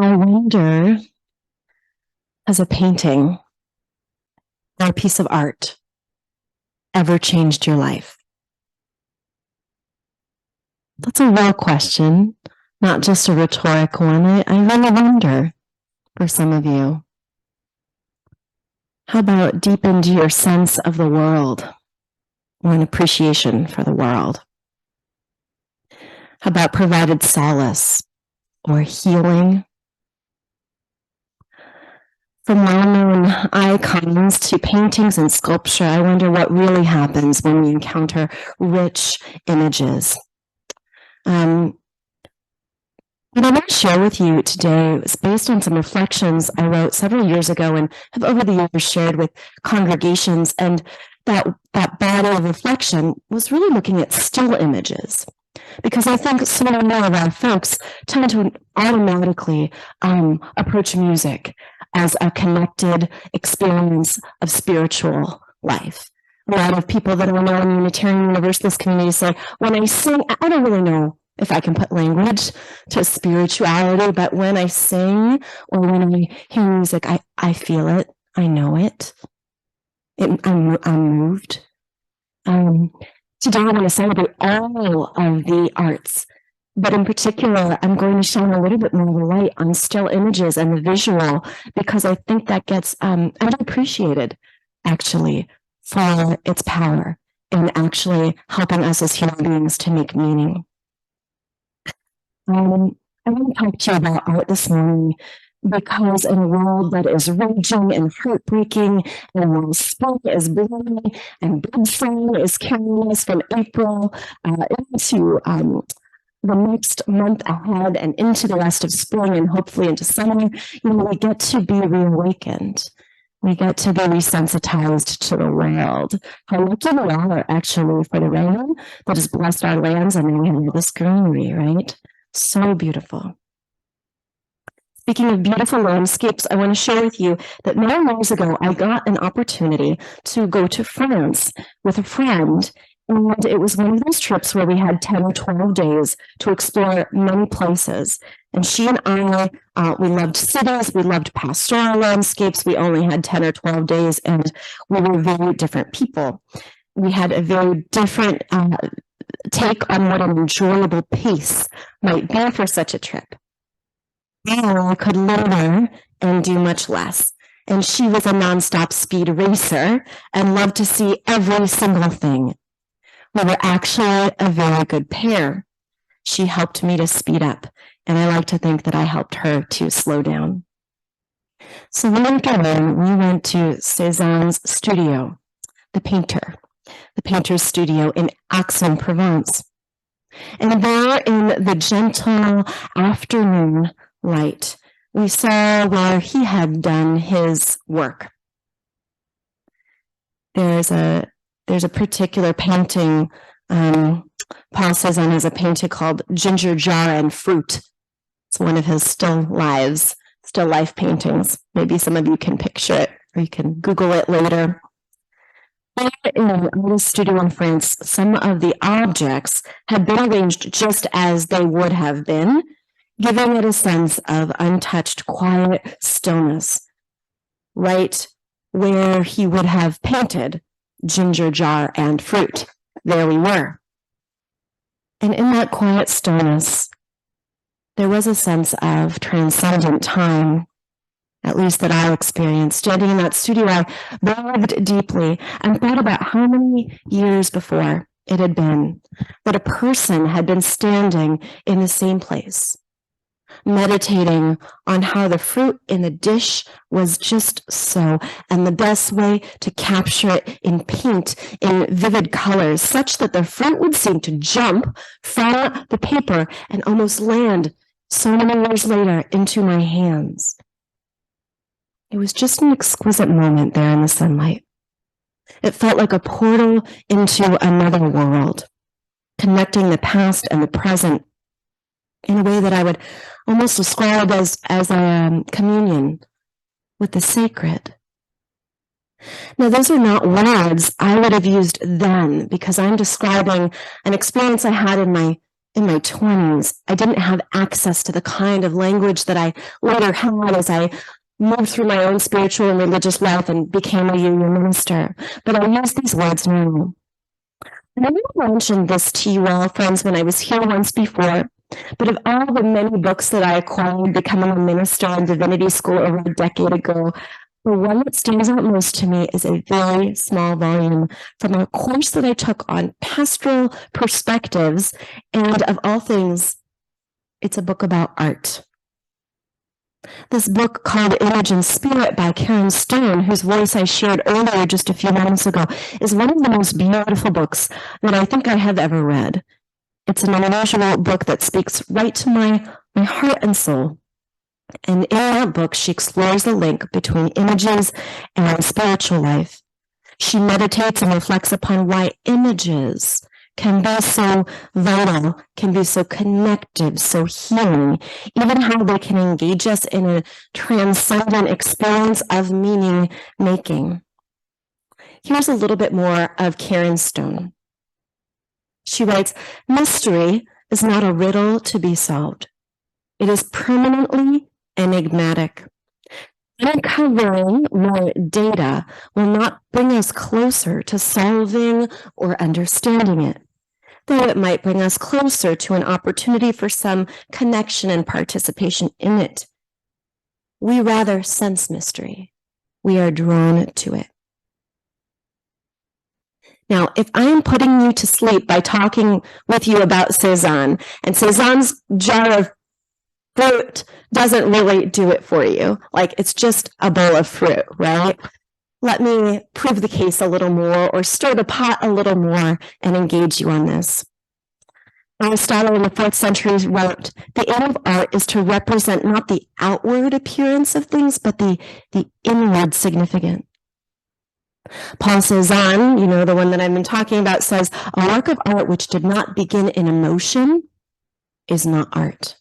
I wonder, has a painting or a piece of art ever changed your life? That's a real question, not just a rhetoric one. I really wonder for some of you. How about deep into your sense of the world or an appreciation for the world? How about provided solace or healing? From well-known icons to paintings and sculpture, I wonder what really happens when we encounter rich images. What I want to share with you today is based on some reflections I wrote several years ago and have over the years shared with congregations. And that body of reflection was really looking at still images. Because I think so many of our folks tend to automatically approach music as a connected experience of spiritual life. A lot of people that I know in Unitarian Universalist community say, when I sing, I don't really know if I can put language to spirituality, but when I sing or when I hear music, I feel it, I know it. I'm moved. Today, I want to celebrate all of the arts, but in particular, I'm going to shine a little bit more light on still images and the visual, because I think that gets underappreciated, actually, for its power in actually helping us as human beings to make meaning. I want to talk to you about art this morning because in a world that is raging and heartbreaking, and while spring is blooming and birdsong is carrying us from April into the next month ahead and into the rest of spring and hopefully into summer, we get to be reawakened. We get to be resensitized to the world. How lucky we are, actually, for the rain that has blessed our lands, and then we have this greenery, right? So beautiful. Speaking of beautiful landscapes, I want to share with you that many years ago, I got an opportunity to go to France with a friend. And it was one of those trips where we had 10 or 12 days to explore many places. And she and I, we loved cities, we loved pastoral landscapes. We only had 10 or 12 days, and we were very different people. We had a very different take on what an enjoyable pace might be for such a trip. I could linger and do much less. And she was a nonstop speed racer and loved to see every single thing. We were actually a very good pair. She helped me to speed up, and I like to think that I helped her to slow down. So one afternoon, we went to Cézanne's studio, the painter's studio in Aix-en-Provence. And there in the gentle afternoon light, we saw where he had done his work. There's a particular painting, Paul Cézanne has a painting called Ginger Jar and Fruit. It's one of his still life paintings. Maybe some of you can picture it, or you can Google it later. In an artist studio in France, some of the objects had been arranged just as they would have been, giving it a sense of untouched, quiet stillness, right where he would have painted Ginger Jar and Fruit. There we were. And in that quiet stillness, there was a sense of transcendent time, at least that I experienced. Standing in that studio, I breathed deeply and thought about how many years before it had been that a person had been standing in the same place, meditating on how the fruit in the dish was just so, and the best way to capture it in paint in vivid colors, such that the fruit would seem to jump from the paper and almost land so many years later into my hands. It was just an exquisite moment there in the sunlight. It felt like a portal into another world, connecting the past and the present in a way that I would almost describe as a communion with the sacred. Now, those are not words I would have used then, because I'm describing an experience I had in my in my 20s, I didn't have access to the kind of language that I later had as I moved through my own spiritual and religious life and became a union minister. But I use these words now. And I mentioned this to you all, friends, when I was here once before. But of all the many books that I acquired becoming a minister in divinity school over a decade ago, the one that stands out most to me is a very small volume from a course that I took on pastoral perspectives. And of all things, it's a book about art. This book called Image and Spirit by Karen Stone, whose voice I shared earlier just a few moments ago, is one of the most beautiful books that I think I have ever read. It's an unusual book that speaks right to my heart and soul. And in that book, she explores the link between images and spiritual life. She meditates and reflects upon why images can be so vital, can be so connective, so healing, even how they can engage us in a transcendent experience of meaning making. Here's a little bit more of Karen Stone. She writes, mystery is not a riddle to be solved. It is permanently enigmatic. Uncovering more data will not bring us closer to solving or understanding it, though it might bring us closer to an opportunity for some connection and participation in it. We rather sense mystery. We are drawn to it. Now, if I am putting you to sleep by talking with you about Cezanne, and Cezanne's jar of fruit doesn't really do it for you, like it's just a bowl of fruit, right? Let me prove the case a little more or stir the pot a little more and engage you on this. Aristotle in the 4th century wrote, the aim of art is to represent not the outward appearance of things, but the inward significance. Paul Cezanne, you know, the one that I've been talking about, says, a work of art which did not begin in emotion is not art.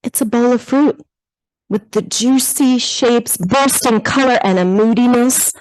It's a bowl of fruit with the juicy shapes, bursting color, and a moodiness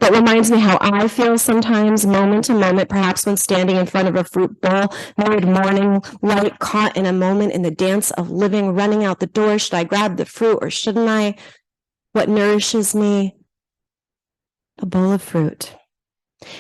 that reminds me how I feel sometimes, moment to moment, perhaps when standing in front of a fruit bowl, mid-morning light, caught in a moment in the dance of living, running out the door. Should I grab the fruit or shouldn't I? What nourishes me? A bowl of fruit.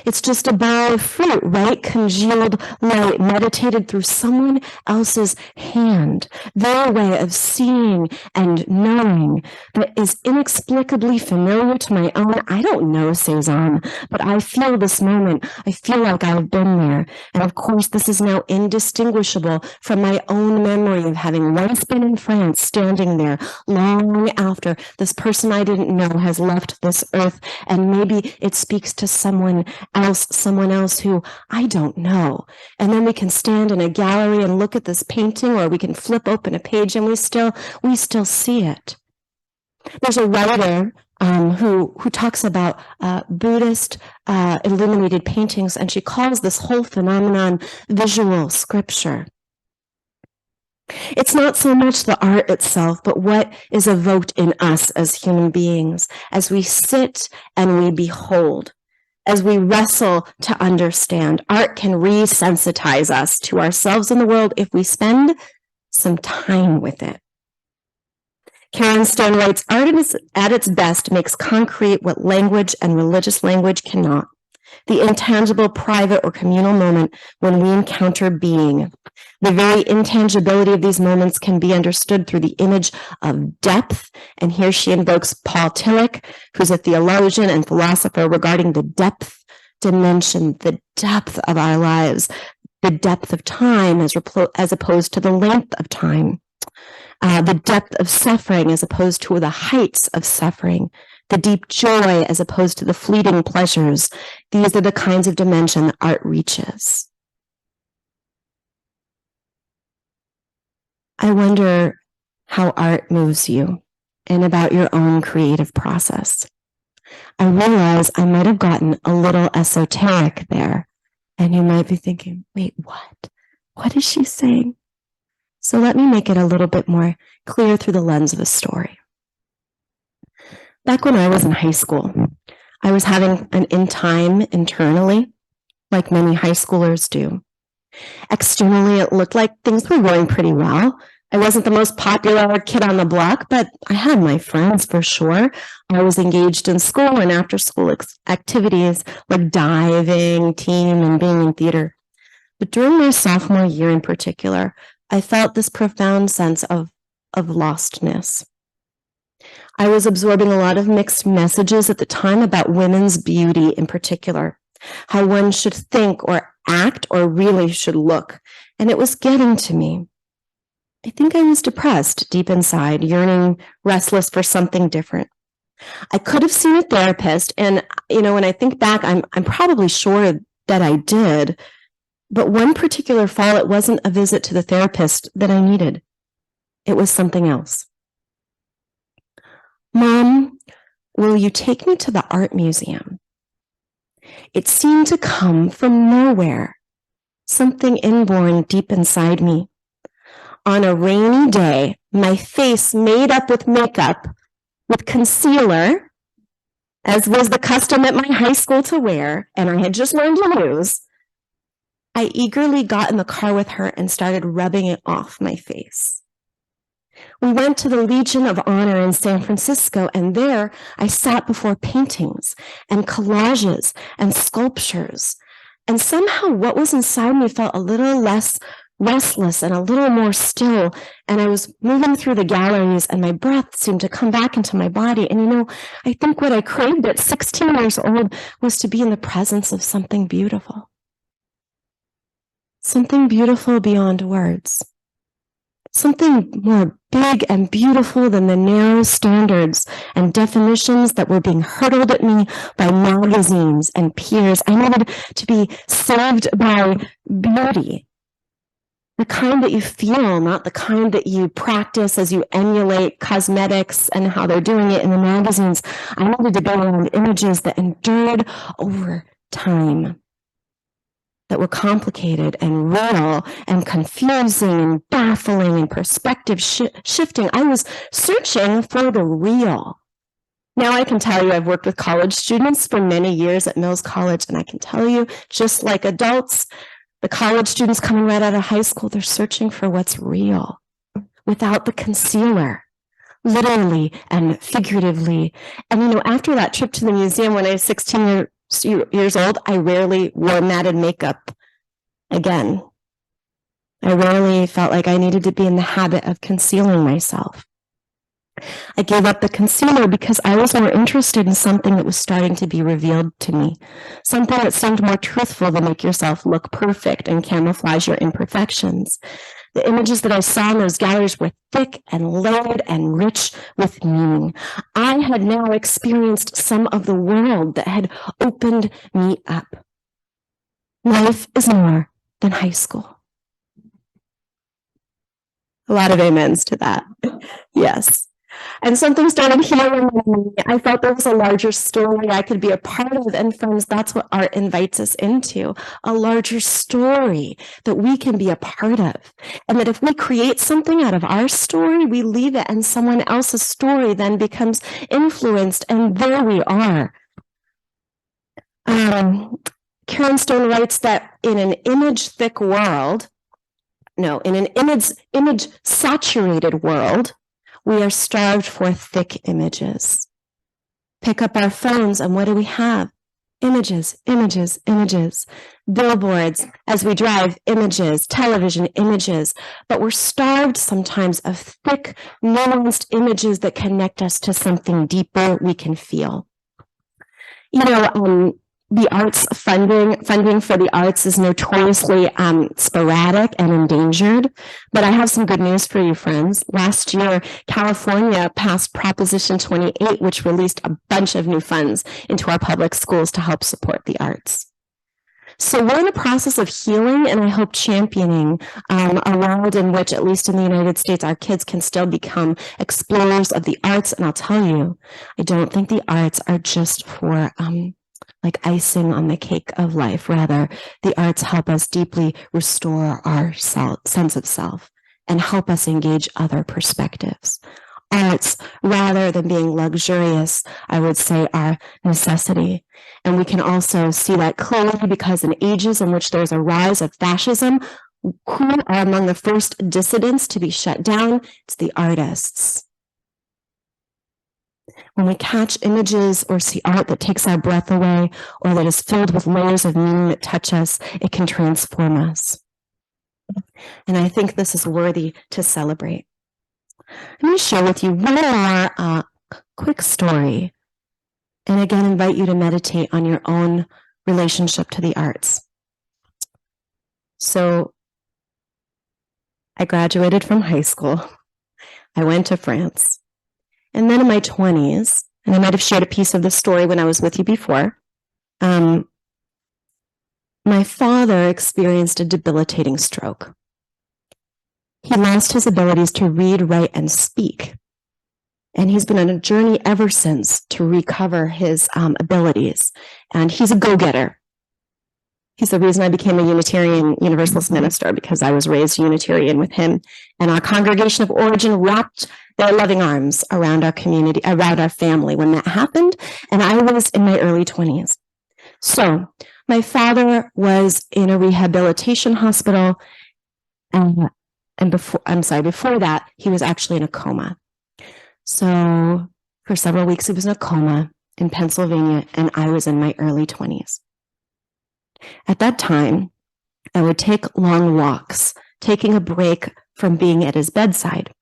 It's just a bowl of fruit, right? Congealed light, meditated through someone else's hand, their way of seeing and knowing that is inexplicably familiar to my own. I don't know Cezanne, but I feel this moment. I feel like I've been there. And of course, this is now indistinguishable from my own memory of having once been in France, standing there long after this person I didn't know has left this earth. And maybe it speaks to someone else who I don't know. And then we can stand in a gallery and look at this painting, or we can flip open a page and we still see it. There's a writer who talks about Buddhist illuminated paintings, and she calls this whole phenomenon visual scripture. It's not so much the art itself, but what is evoked in us as human beings as we sit and we behold. As we wrestle to understand, art can resensitize us to ourselves in the world if we spend some time with it. Karen Stone writes, art at its best makes concrete what language and religious language cannot. The intangible, private, or communal moment when we encounter being. The very intangibility of these moments can be understood through the image of depth. And here she invokes Paul Tillich, who's a theologian and philosopher regarding the depth dimension, the depth of our lives, the depth of time as opposed to the length of time, the depth of suffering as opposed to the heights of suffering, the deep joy as opposed to the fleeting pleasures. These are the kinds of dimension that art reaches. I wonder how art moves you and about your own creative process. I realize I might have gotten a little esoteric there, and you might be thinking, wait, what? What is she saying? So let me make it a little bit more clear through the lens of a story. Back when I was in high school, I was having an in time internally, like many high schoolers do. Externally, it looked like things were going pretty well. I wasn't the most popular kid on the block, but I had my friends for sure. I was engaged in school and after school activities like diving, team, and being in theater. But during my sophomore year in particular, I felt this profound sense of lostness. I was absorbing a lot of mixed messages at the time about women's beauty in particular, how one should think or act or really should look, and it was getting to me. I think I was depressed deep inside, yearning, restless for something different. I could have seen a therapist, and when I think back, I'm probably sure that I did. But one particular fall, it wasn't a visit to the therapist that I needed. It was something else. Mom, will you take me to the art museum? It seemed to come from nowhere, something inborn deep inside me. On a rainy day, my face made up with makeup, with concealer, as was the custom at my high school to wear, and I had just learned to use, I eagerly got in the car with her and started rubbing it off my face. We went to the Legion of Honor in San Francisco, and there I sat before paintings and collages and sculptures. And somehow what was inside me felt a little less restless and a little more still. And I was moving through the galleries and my breath seemed to come back into my body. And I think what I craved at 16 years old was to be in the presence of something beautiful. Something beautiful beyond words. Something more big and beautiful than the narrow standards and definitions that were being hurled at me by magazines and peers. I needed to be saved by beauty. The kind that you feel, not the kind that you practice as you emulate cosmetics and how they're doing it in the magazines. I needed to be around images that endured over time, that were complicated and real and confusing and baffling and perspective shifting. I was searching for the real. Now I can tell you I've worked with college students for many years at Mills College, and I can tell you, just like adults, the college students coming right out of high school, they're searching for what's real without the concealer, literally and figuratively. And after that trip to the museum when I was 16 years old, I rarely wore matted makeup again. I rarely felt like I needed to be in the habit of concealing myself. I gave up the concealer because I was more interested in something that was starting to be revealed to me, something that seemed more truthful than make yourself look perfect and camouflage your imperfections. The images that I saw in those galleries were thick and layered and rich with meaning. I had now experienced some of the world that had opened me up. Life is more than high school. A lot of amens to that. Yes. And something started healing me. I felt there was a larger story I could be a part of. And friends, that's what art invites us into, a larger story that we can be a part of. And that if we create something out of our story, we leave it and someone else's story then becomes influenced. And there we are. Karen Stone writes that in an image-saturated world, we are starved for thick images. Pick up our phones and what do we have? Images, images, images. Billboards as we drive, images, television, images. But we're starved sometimes of thick, nuanced images that connect us to something deeper we can feel. The arts funding for the arts is notoriously sporadic and endangered, but I have some good news for you, friends. Last year, California passed Proposition 28, which released a bunch of new funds into our public schools to help support the arts. So we're in a process of healing and I hope championing a world in which, at least in the United States, our kids can still become explorers of the arts. And I'll tell you, I don't think the arts are just for like icing on the cake of life. Rather, the arts help us deeply restore our sense of self and help us engage other perspectives. arts, rather than being luxurious, I would say are necessity. And we can also see that clearly because in ages in which there's a rise of fascism, who are among the first dissidents to be shut down? It's the artists. When we catch images or see art that takes our breath away or that is filled with layers of meaning that touch us, it can transform us. And I think this is worthy to celebrate. I'm going to share with you one more quick story, and again invite you to meditate on your own relationship to the arts. So I graduated from high school. I went to France. And then in my 20s, and I might have shared a piece of the story when I was with you before, my father experienced a debilitating stroke. He lost his abilities to read, write, and speak. And he's been on a journey ever since to recover his abilities. And he's a go-getter. He's the reason I became a Unitarian Universalist minister, because I was raised Unitarian with him. And our congregation of origin wrapped their loving arms around our community, around our family when that happened. And I was in my early 20s. So my father was in a rehabilitation hospital. Before that, he was actually in a coma. So for several weeks, he was in a coma in Pennsylvania, and I was in my early 20s. At that time, I would take long walks, taking a break from being at his bedside.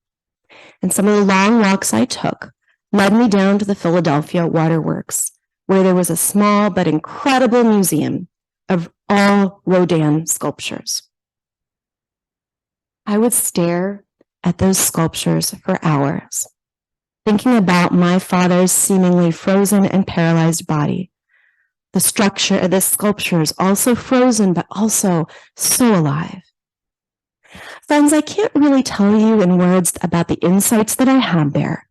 And some of the long walks I took led me down to the Philadelphia Waterworks, where there was a small but incredible museum of all Rodin sculptures. I would stare at those sculptures for hours, thinking about my father's seemingly frozen and paralyzed body. The structure of the sculpture is also frozen, but also so alive. Friends, I can't really tell you in words about the insights that I had there,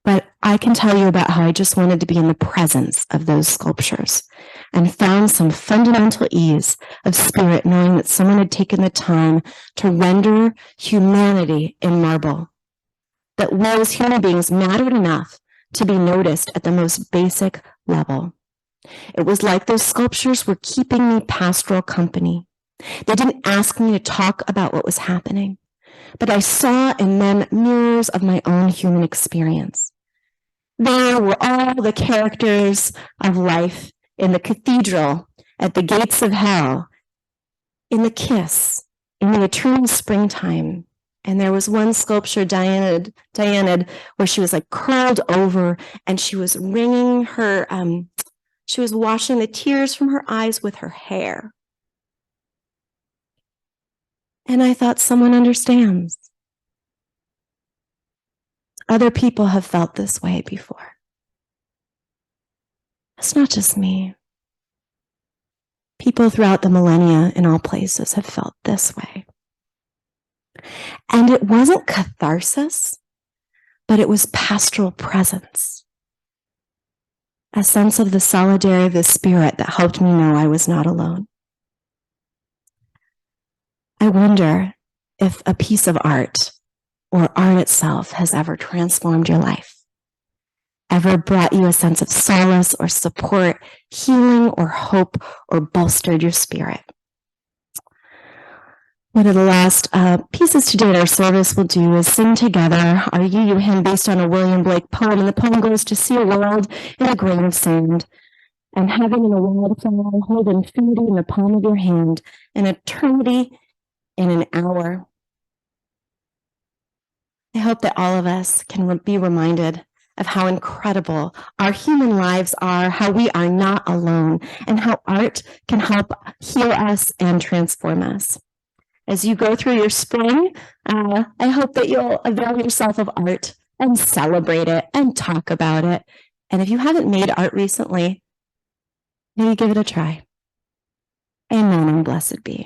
but I can tell you about how I just wanted to be in the presence of those sculptures and found some fundamental ease of spirit knowing that someone had taken the time to render humanity in marble, that we as human beings mattered enough to be noticed at the most basic level. It was like those sculptures were keeping me pastoral company. They didn't ask me to talk about what was happening, but I saw in them mirrors of my own human experience. There were all the characters of life in the cathedral, at the gates of hell, in the kiss, in the eternal springtime. And there was one sculpture, Diana, where she was like curled over and she was wringing her, she was washing the tears from her eyes with her hair. And I thought, someone understands. Other people have felt this way before. It's not just me. People throughout the millennia in all places have felt this way. And it wasn't catharsis, but it was pastoral presence. A sense of the solidarity of the spirit that helped me know I was not alone. I wonder if a piece of art or art itself has ever transformed your life, ever brought you a sense of solace or support, healing or hope, or bolstered your spirit. One of the last pieces today in our service we'll do is sing together our UU hymn based on a William Blake poem, and the poem goes to see a world in a grain of sand, and heaven in a wildflower, hold infinity in the palm of your hand, and eternity in an hour. I hope that all of us can be reminded of how incredible our human lives are, how we are not alone, and how art can help heal us and transform us. As you go through your spring, I hope that you'll avail yourself of art and celebrate it and talk about it. And if you haven't made art recently, maybe give it a try. Amen and blessed be.